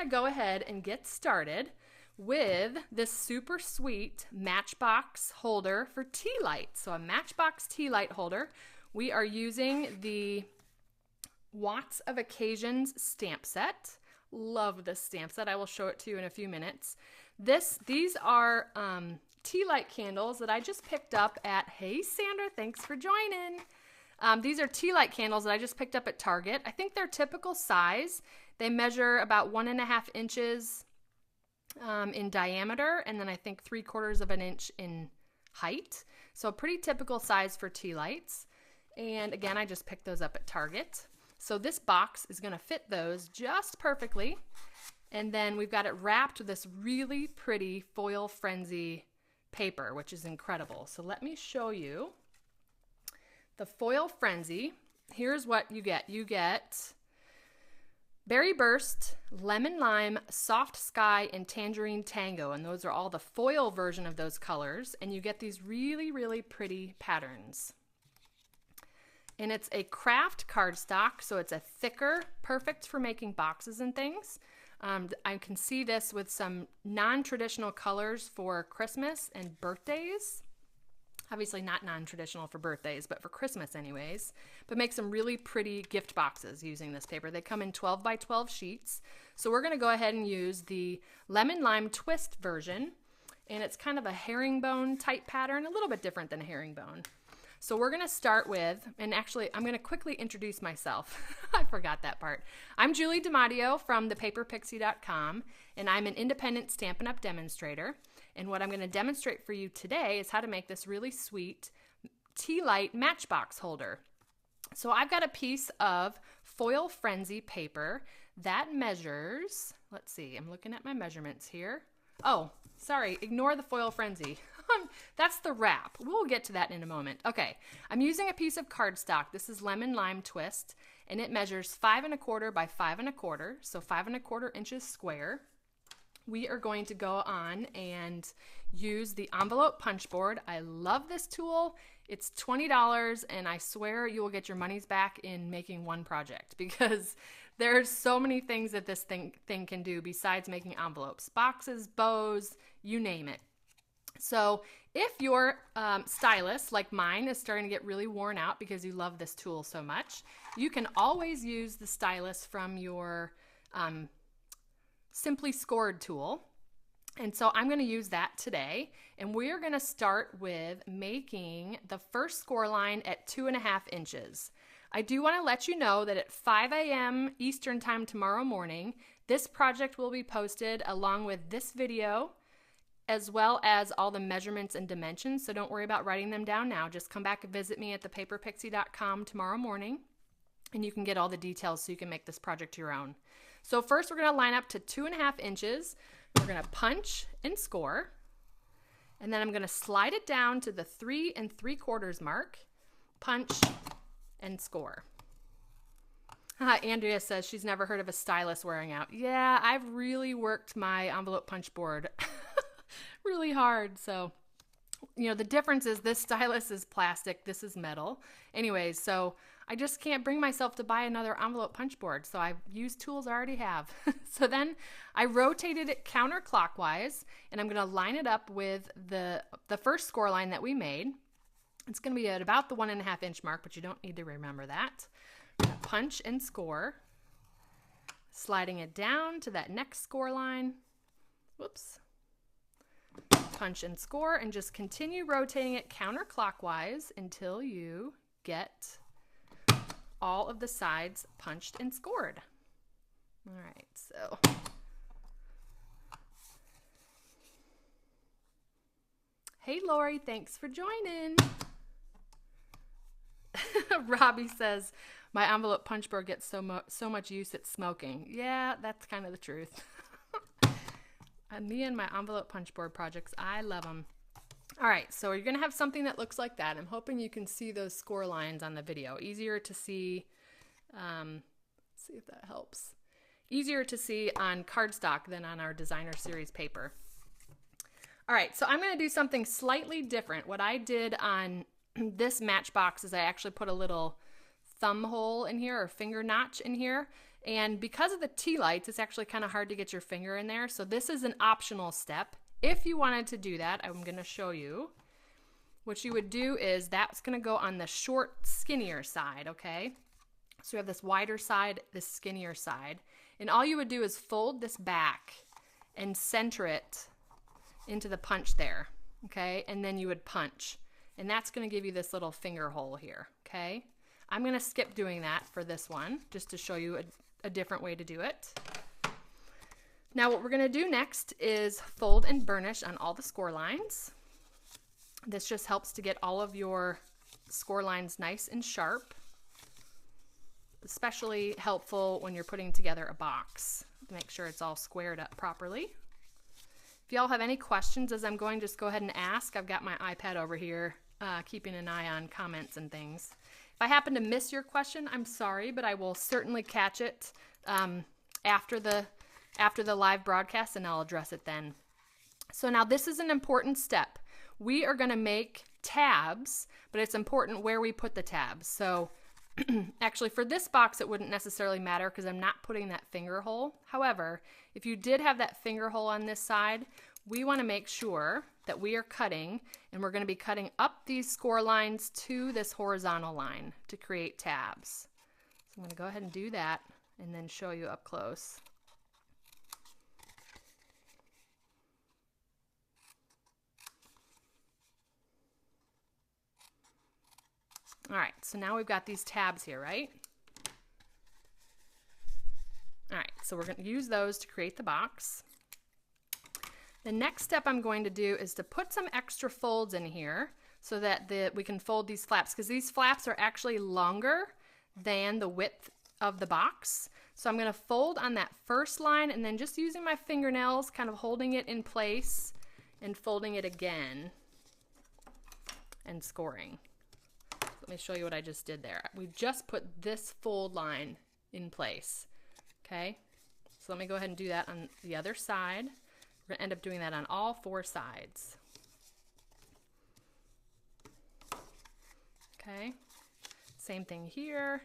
gonna go ahead and get started with this super sweet Matchbox holder for Tealight. So a Matchbox Tealight holder. We are using the Watts of Occasions stamp set. Love this stamp set. I will show it to you in a few minutes. These are Tealight candles that I just picked up at, hey Sandra, thanks for joining. These are Tealight candles that I just picked up at Target. I think they're typical size. They measure about 1.5 inches in diameter, and then I think 3/4 of an inch in height. So a pretty typical size for Tealights. And again, I just picked those up at Target. So this box is gonna fit those just perfectly. And then we've got it wrapped with this really pretty Foil Frenzy paper, which is incredible. So let me show you the Foil Frenzy. Here's what you get. You get Berry Burst, Lemon Lime, Soft Sky, and Tangerine Tango. And those are all the foil version of those colors. And you get these really, really pretty patterns. And it's a craft cardstock, so it's a thicker, perfect for making boxes and things. I can see this with some non-traditional colors for Christmas and birthdays. Obviously not non-traditional for birthdays, but for Christmas anyways. But make some really pretty gift boxes using this paper. They come in 12 by 12 sheets. So we're gonna go ahead and use the Lemon Lime Twist version. And it's kind of a herringbone type pattern, a little bit different than a herringbone. So we're gonna start with, and actually I'm gonna quickly introduce myself. I forgot that part. I'm Julie DiMatteo from thepaperpixie.com, and I'm an independent Stampin' Up! Demonstrator. And what I'm gonna demonstrate for you today is how to make this really sweet Tealight Matchbox holder. So I've got a piece of Foil Frenzy paper that measures, let's see, I'm looking at my measurements here. Oh, sorry, ignore the Foil Frenzy. That's the wrap. We'll get to that in a moment. Okay, I'm using a piece of cardstock. This is Lemon Lime Twist, and it measures 5 1/4 by 5 1/4, so 5 1/4 inches square. We are going to go on and use the envelope punch board. I love this tool. It's $20, and I swear you will get your money's back in making one project because there's so many things that this thing can do besides making envelopes, boxes, bows, you name it. So if your stylus, like mine, is starting to get really worn out because you love this tool so much, you can always use the stylus from your Simply Scored tool. And so I'm going to use that today. And we're going to start with making the first score line at 2.5 inches. I do want to let you know that at 5 a.m. Eastern time tomorrow morning, this project will be posted along with this video, as well as all the measurements and dimensions. So don't worry about writing them down now. Just come back and visit me at thepaperpixie.com tomorrow morning, and you can get all the details so you can make this project your own. So first we're gonna line up to 2.5 inches. We're gonna punch and score. And then I'm gonna slide it down to the 3 3/4 mark, punch and score. Andrea says she's never heard of a stylus wearing out. Yeah, I've really worked my envelope punch board really hard. So, you know, the difference is this stylus is plastic, this is metal. Anyways, so I just can't bring myself to buy another envelope punch board. So I use tools I already have. So then I rotated it counterclockwise, and I'm gonna line it up with the first score line that we made. It's gonna be at about the 1.5 inch mark, but you don't need to remember that. I'm gonna punch and score, sliding it down to that next score line. Whoops. Punch and score, and just continue rotating it counterclockwise until you get all of the sides punched and scored. All right, so hey Lori, thanks for joining. Robbie says my envelope punch board gets so much use it's smoking. Yeah, that's kind of the truth. Me and my envelope punch board projects, I love them. All right, so you're gonna have something that looks like that. I'm hoping you can see those score lines on the video. Easier to see, see if that helps. Easier to see on cardstock than on our designer series paper. All right, so I'm gonna do something slightly different. What I did on this Matchbox is I actually put a little thumb hole in here or finger notch in here. And because of the Tealights, it's actually kind of hard to get your finger in there. So this is an optional step. If you wanted to do that, I'm going to show you. What you would do is that's going to go on the short, skinnier side, okay? So you have this wider side, this skinnier side. And all you would do is fold this back and center it into the punch there, okay? And then you would punch. And that's going to give you this little finger hole here, okay? I'm going to skip doing that for this one just to show you a different way to do it. Now what we're going to do next is fold and burnish on all the score lines. This just helps to get all of your score lines nice and sharp. Especially helpful when you're putting together a box to make sure it's all squared up properly. If y'all have any questions as I'm going, just go ahead and ask. I've got my iPad over here keeping an eye on comments and things. If I happen to miss your question, I'm sorry, but I will certainly catch it after the live broadcast, and I'll address it then. So now this is an important step. We are going to make tabs, but it's important where we put the tabs. So actually for this box it wouldn't necessarily matter because I'm not putting that finger hole. However, if you did have that finger hole on this side, we want to make sure that we are cutting, and we're going to be cutting up these score lines to this horizontal line to create tabs. So I'm going to go ahead and do that and then show you up close. All right, so now we've got these tabs here, right? All right, so we're going to use those to create the box. The next step I'm going to do is to put some extra folds in here so that we can fold these flaps, because these flaps are actually longer than the width of the box. So I'm going to fold on that first line and then just using my fingernails, kind of holding it in place and folding it again and scoring. Let me show you what I just did there. We just put this fold line in place, okay? So let me go ahead and do that on the other side. We're gonna end up doing that on all four sides. Okay, same thing here.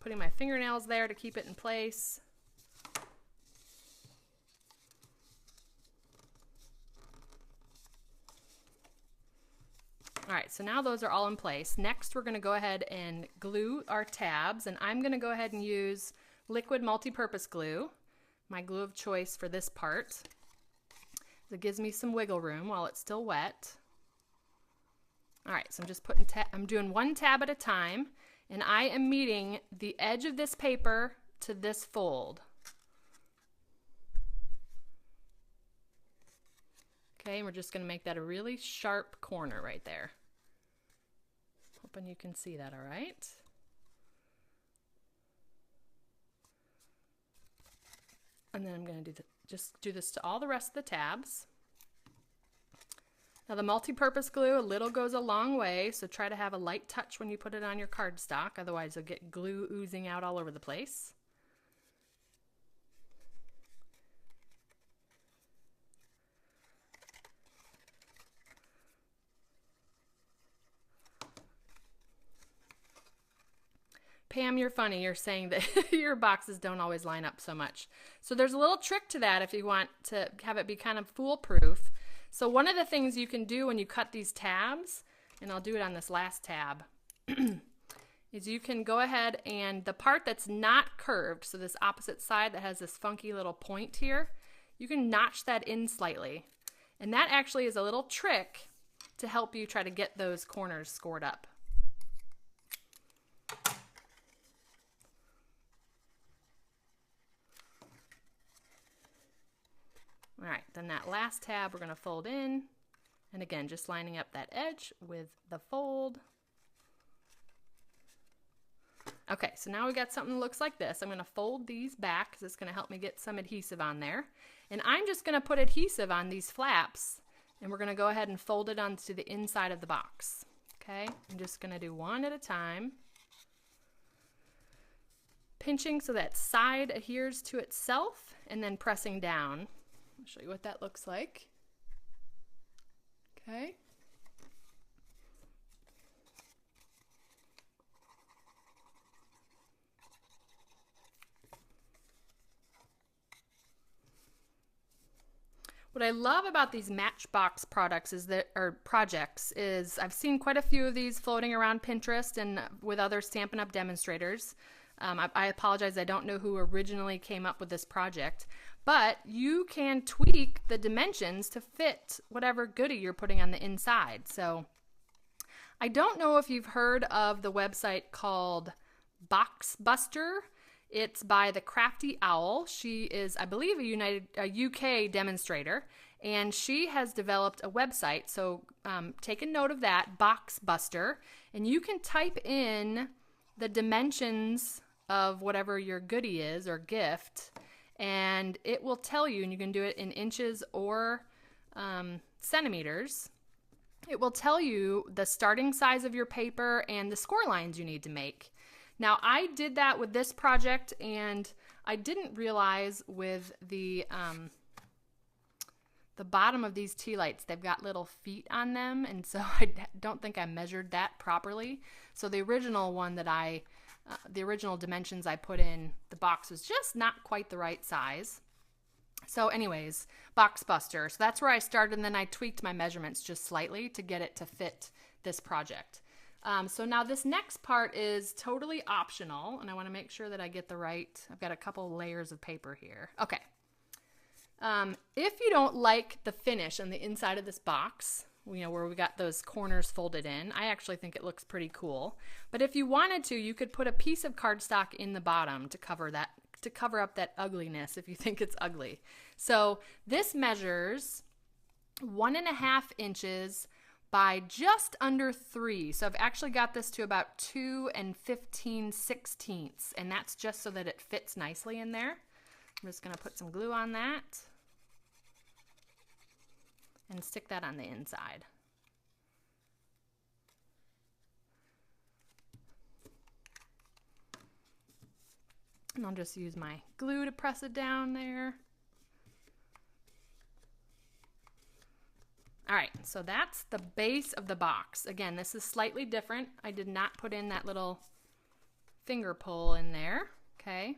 Putting my fingernails there to keep it in place. All right, so now those are all in place. Next, we're going to go ahead and glue our tabs, and I'm going to go ahead and use liquid multi-purpose glue, my glue of choice for this part. It gives me some wiggle room while it's still wet. All right, so I'm just I'm doing one tab at a time, and I am meeting the edge of this paper to this fold. Okay, and we're just going to make that a really sharp corner right there. Hoping you can see that all right. And then I'm going to just do this to all the rest of the tabs. Now the multi-purpose glue, a little goes a long way, so try to have a light touch when you put it on your cardstock, otherwise you'll get glue oozing out all over the place. Pam, you're funny. You're saying that your boxes don't always line up so much. So there's a little trick to that if you want to have it be kind of foolproof. So one of the things you can do when you cut these tabs, and I'll do it on this last tab, is you can go ahead and the part that's not curved, so this opposite side that has this funky little point here, you can notch that in slightly. And that actually is a little trick to help you try to get those corners scored up. All right, then that last tab we're going to fold in, and again, just lining up that edge with the fold. Okay, so now we got something that looks like this. I'm going to fold these back because it's going to help me get some adhesive on there. And I'm just going to put adhesive on these flaps, and we're going to go ahead and fold it onto the inside of the box. Okay, I'm just going to do one at a time. Pinching so that side adheres to itself, and then pressing down. I'll show you what that looks like. Okay. What I love about these Matchbox products projects is I've seen quite a few of these floating around Pinterest and with other Stampin' Up! Demonstrators. I apologize, I don't know who originally came up with this project, but you can tweak the dimensions to fit whatever goodie you're putting on the inside. So I don't know if you've heard of the website called Box Buster. It's by the Crafty Owl. She is, I believe, a UK demonstrator, and she has developed a website. So take a note of that, Box Buster, and you can type in the dimensions of whatever your goodie is or gift, and it will tell you, and you can do it in inches or centimeters. It will tell you the starting size of your paper and the score lines you need to make. Now, I did that with this project, and I didn't realize with the bottom of these Tealights, they've got little feet on them, and so I don't think I measured that properly. So the original one that the original dimensions I put in the box was just not quite the right size. So anyways, Box Buster. So that's where I started, and then I tweaked my measurements just slightly to get it to fit this project. So now this next part is totally optional, and I want to make sure that I get the right, I've got a couple layers of paper here. Okay. If you don't like the finish on the inside of this box, you know, where we got those corners folded in, I actually think it looks pretty cool. But if you wanted to, you could put a piece of cardstock in the bottom to cover that, to cover up that ugliness if you think it's ugly. So this measures 1.5 inches by just under 3. So I've actually got this to about 2 15/16, and that's just so that it fits nicely in there. I'm just going to put some glue on that and stick that on the inside. And I'll just use my glue to press it down there. All right, so that's the base of the box. Again, this is slightly different. I did not put in that little finger pull in there, okay?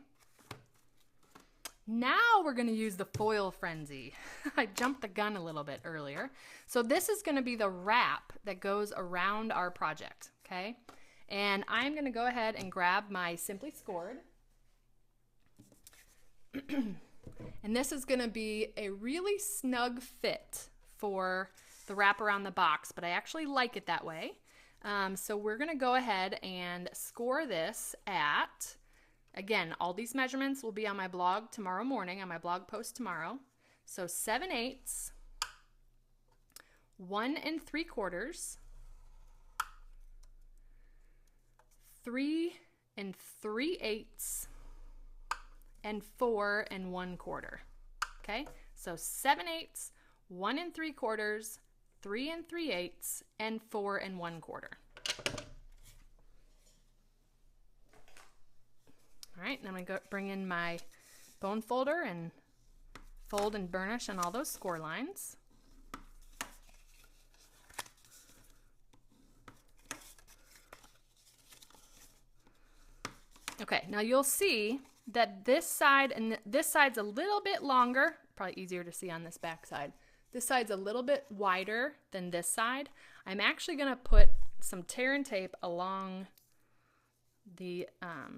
Now we're gonna use the foil frenzy. I jumped the gun a little bit earlier. So this is gonna be the wrap that goes around our project, okay? And I'm gonna go ahead and grab my Simply Scored. And this is gonna be a really snug fit for the wrap around the box, but I actually like it that way. So we're gonna go ahead and score this at, again, all these measurements will be on my blog tomorrow morning, on my blog post tomorrow. So 7/8, 1 3/4, 3 3/8, and 4 1/4. Okay, so 7/8, 1 3/4, 3 3/8, and 4 1/4. All right, and I'm gonna bring in my bone folder and fold and burnish on all those score lines. Okay, now you'll see that this side and this side's a little bit longer, probably easier to see on this back side. This side's a little bit wider than this side. I'm actually gonna put some tear and tape along the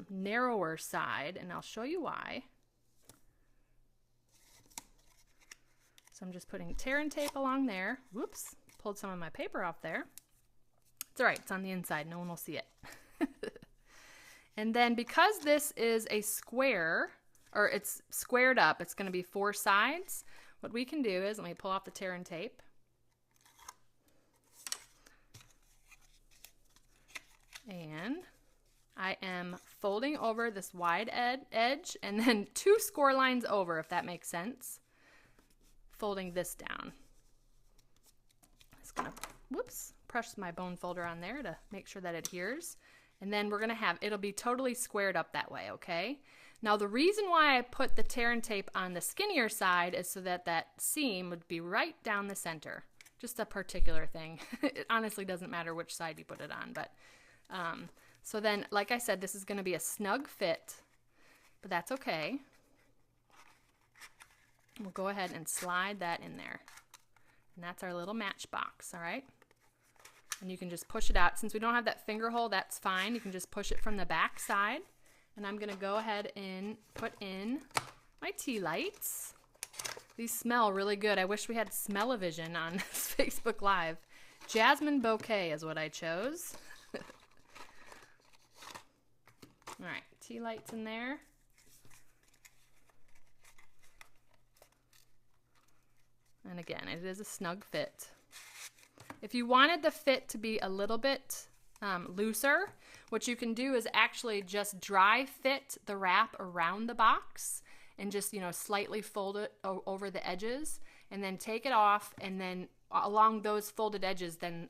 narrower side, and I'll show you why. So I'm just putting tear and tape along there. Whoops, pulled some of my paper off there. It's all right, it's on the inside, no one will see it. And then because this is a square, or it's squared up, it's gonna be 4 sides. What we can do is, let me pull off the tear and tape. And I am folding over this wide edge and then 2 score lines over, if that makes sense. Folding this down. Just gonna, whoops, press my bone folder on there to make sure that it adheres. And then we're gonna have, it'll be totally squared up that way, okay? Now the reason why I put the tear and tape on the skinnier side is so that that seam would be right down the center. Just a particular thing. It honestly doesn't matter which side you put it on, but so then, like I said, this is gonna be a snug fit, but that's okay. We'll go ahead and slide that in there. And that's our little matchbox, all right? And you can just push it out. Since we don't have that finger hole, that's fine. You can just push it from the back side. And I'm gonna go ahead and put in my tea lights. These smell really good. I wish we had smell-o-vision on this Facebook Live. Jasmine Bouquet is what I chose. All right, tea lights in there. And again, it is a snug fit. If you wanted the fit to be a little bit looser, what you can do is actually just dry fit the wrap around the box and just, you know, slightly fold it over the edges and then take it off, and then along those folded edges then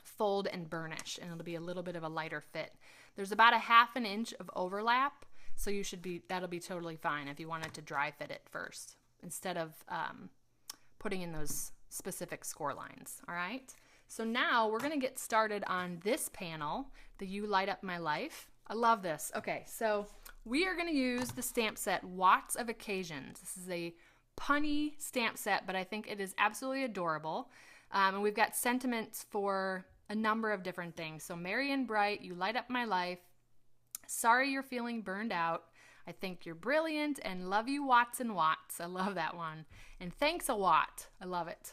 fold and burnish, and it'll be a little bit of a lighter fit. There's about a 1/2 inch of overlap, so that'll be totally fine if you wanted to dry fit it first instead of putting in those specific score lines. All right, so now we're gonna get started on this panel, the You Light Up My Life. I love this. Okay, so we are gonna use the stamp set Watts of Occasions. This is a punny stamp set, but I think it is absolutely adorable. And we've got sentiments for a number of different things. So merry and bright, you light up my life. Sorry you're feeling burned out. I think you're brilliant, and love you Watts and Watts. I love that one. And thanks a Watt. I love it.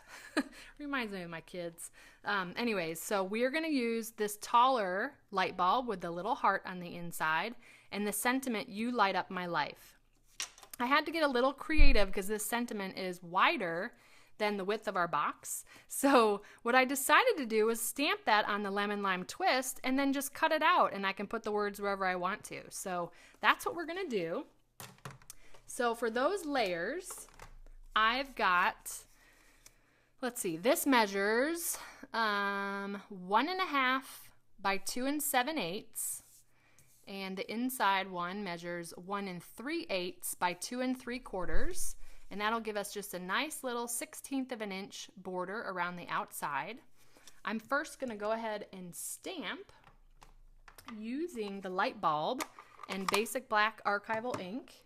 Reminds me of my kids. Anyways, so we're going to use this taller light bulb with the little heart on the inside and the sentiment, you light up my life. I had to get a little creative because this sentiment is wider than the width of our box. So what I decided to do was stamp that on the lemon lime twist and then just cut it out, and I can put the words wherever I want to. So that's what we're gonna do. So for those layers, I've got, let's see, this measures 1.5 by 2 7/8, and the inside one measures 1 3/8 by 2 3/4. And that'll give us just a nice little 1/16 of an inch border around the outside. I'm first gonna go ahead and stamp using the light bulb and basic black archival ink.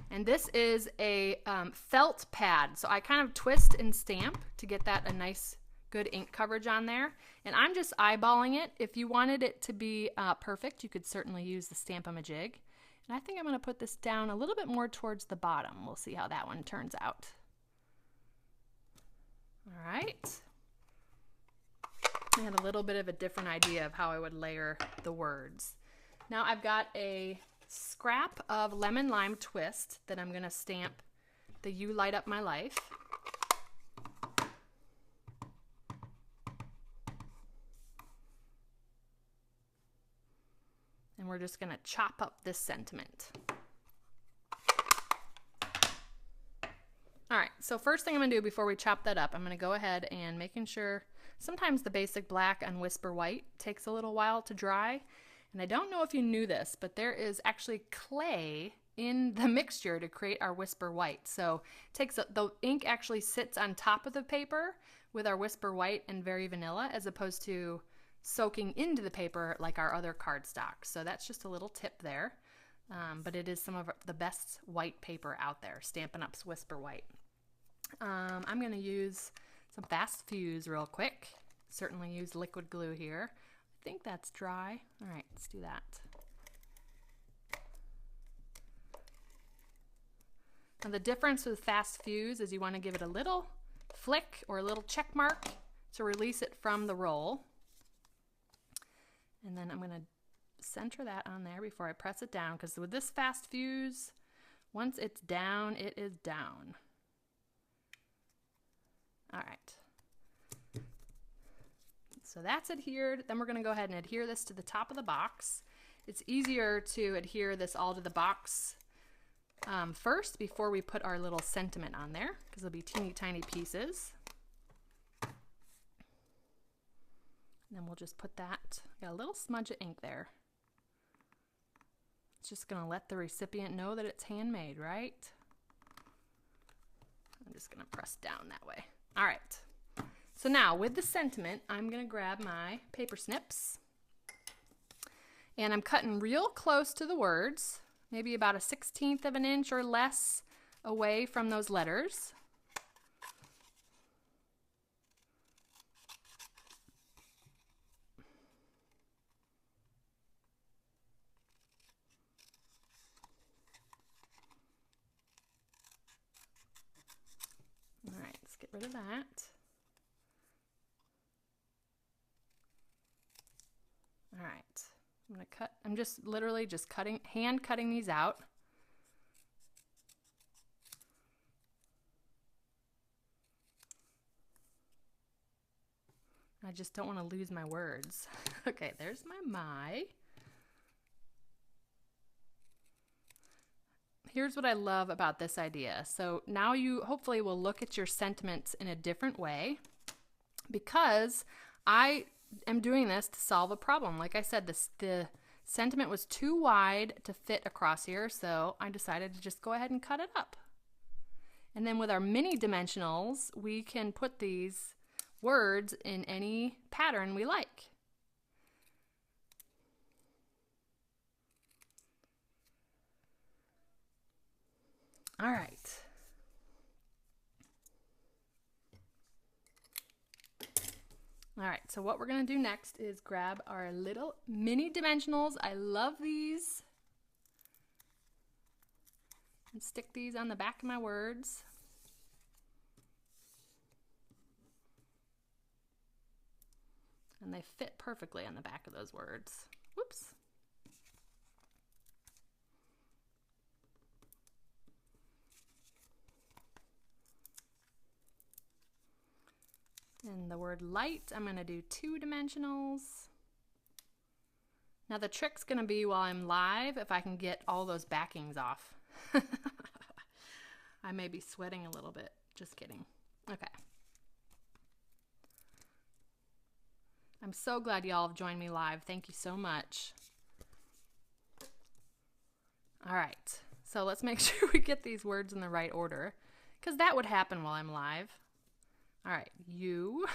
And this is a felt pad. So I kind of twist and stamp to get that a nice good ink coverage on there. And I'm just eyeballing it. If you wanted it to be perfect, you could certainly use the Stamp-O-Majig. And I think I'm going to put this down a little bit more towards the bottom. We'll see how that one turns out. All right. I had a little bit of a different idea of how I would layer the words. Now I've got a scrap of lemon lime twist that I'm going to stamp the You Light Up My Life. And we're just going to chop up this sentiment. All right, so first thing I'm going to do before we chop that up, I'm going to go ahead and making sure, sometimes the basic black on Whisper White takes a little while to dry. And I don't know if you knew this, but there is actually clay in the mixture to create our Whisper White. So the ink actually sits on top of the paper with our Whisper White and Very Vanilla, as opposed to soaking into the paper like our other cardstock. So that's just a little tip there. But it is some of the best white paper out there, Stampin' Up's Whisper White. I'm going to use some Fast Fuse real quick. Certainly use liquid glue here. I think that's dry. All right, let's do that. Now the difference with Fast Fuse is you want to give it a little flick or a little check mark to release it from the roll. And then I'm going to center that on there before I press it down, because with this Fast Fuse, once it's down, it is down. All right. So that's adhered. Then we're going to go ahead and adhere this to the top of the box. It's easier to adhere this all to the box first before we put our little sentiment on there, because it'll be teeny tiny pieces. And then we'll just put that, got a little smudge of ink there. It's just going to let the recipient know that it's handmade, right? I'm just going to press down that way. All right. So now with the sentiment, I'm going to grab my paper snips. And I'm cutting real close to the words. maybe about 1/16 of an inch or less away from those letters. All right, let's get rid of that. All right, I'm gonna cut, I'm just literally just hand cutting these out. I just don't want to lose my words. Okay, there's my. Here's what I love about this idea. So now you hopefully will look at your sentiments in a different way, because I am doing this to solve a problem. Like I said, the sentiment was too wide to fit across here, so I decided to just go ahead and cut it up. And then with our mini dimensionals, we can put these words in any pattern we like. All right. All right, so what we're gonna do next is grab our little mini dimensionals. I love these. And stick these on the back of my words. And they fit perfectly on the back of those words. Whoops. And the word light, I'm gonna do 2 dimensionals. Now the trick's gonna be while I'm live, if I can get all those backings off. I may be sweating a little bit, just kidding. Okay. I'm so glad y'all have joined me live. Thank you so much. All right, so let's make sure we get these words in the right order, because that would happen while I'm live. All right, you.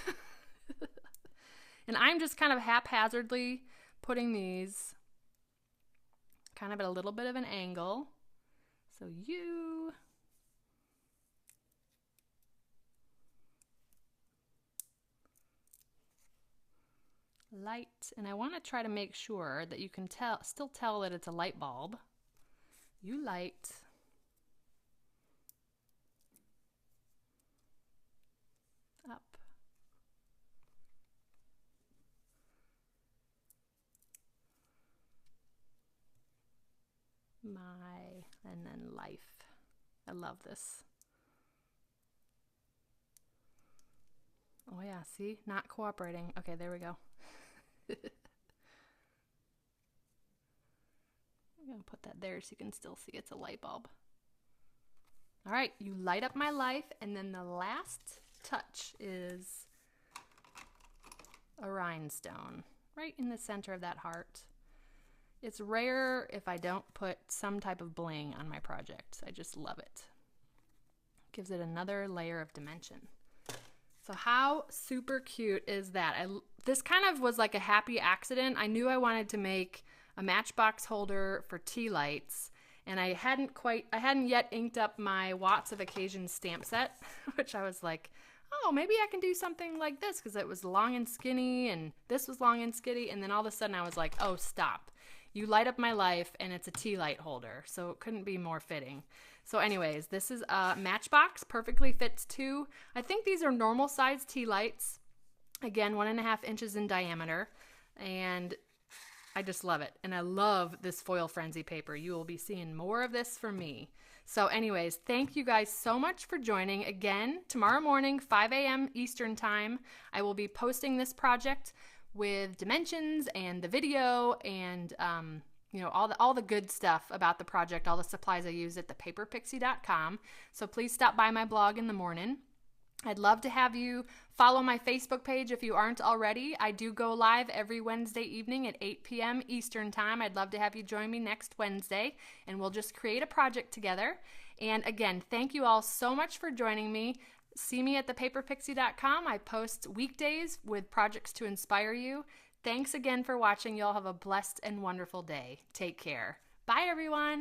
And I'm just kind of haphazardly putting these kind of at a little bit of an angle. So you. Light, and I want to try to make sure that you can still tell that it's a light bulb. You light. Up. My, and then life. I love this. Oh yeah, see? Not cooperating. Okay, there we go. I'm going to put that there so you can still see it's a light bulb. All right, you light up my life, and then the last touch is a rhinestone right in the center of that heart. It's rare if I don't put some type of bling on my project. I just love it. Gives it another layer of dimension. So how super cute is that? This kind of was like a happy accident. I knew I wanted to make a Matchbox holder for Tealights, and I hadn't yet inked up my Watts of Occasion stamp set, which I was like, oh, maybe I can do something like this, because it was long and skinny, and this was long and skinny, and then all of a sudden I was like, oh, stop. You light up my life, and it's a Tealight holder, so it couldn't be more fitting. So anyways, this is a Matchbox, perfectly fits too. I think these are normal size Tealights. Again, 1.5 inches in diameter, and I just love it. And I love this foil frenzy paper. You will be seeing more of this from me. So anyways, thank you guys so much for joining. Again, tomorrow morning, 5 a.m. Eastern time, I will be posting this project with dimensions and the video and you know, all the good stuff about the project, all the supplies I use at thepaperpixie.com. So please stop by my blog in the morning. I'd love to have you follow my Facebook page if you aren't already. I do go live every Wednesday evening at 8 p.m. Eastern time. I'd love to have you join me next Wednesday, and we'll just create a project together. And again, thank you all so much for joining me. See me at thepaperpixie.com. I post weekdays with projects to inspire you. Thanks again for watching. Y'all have a blessed and wonderful day. Take care. Bye, everyone.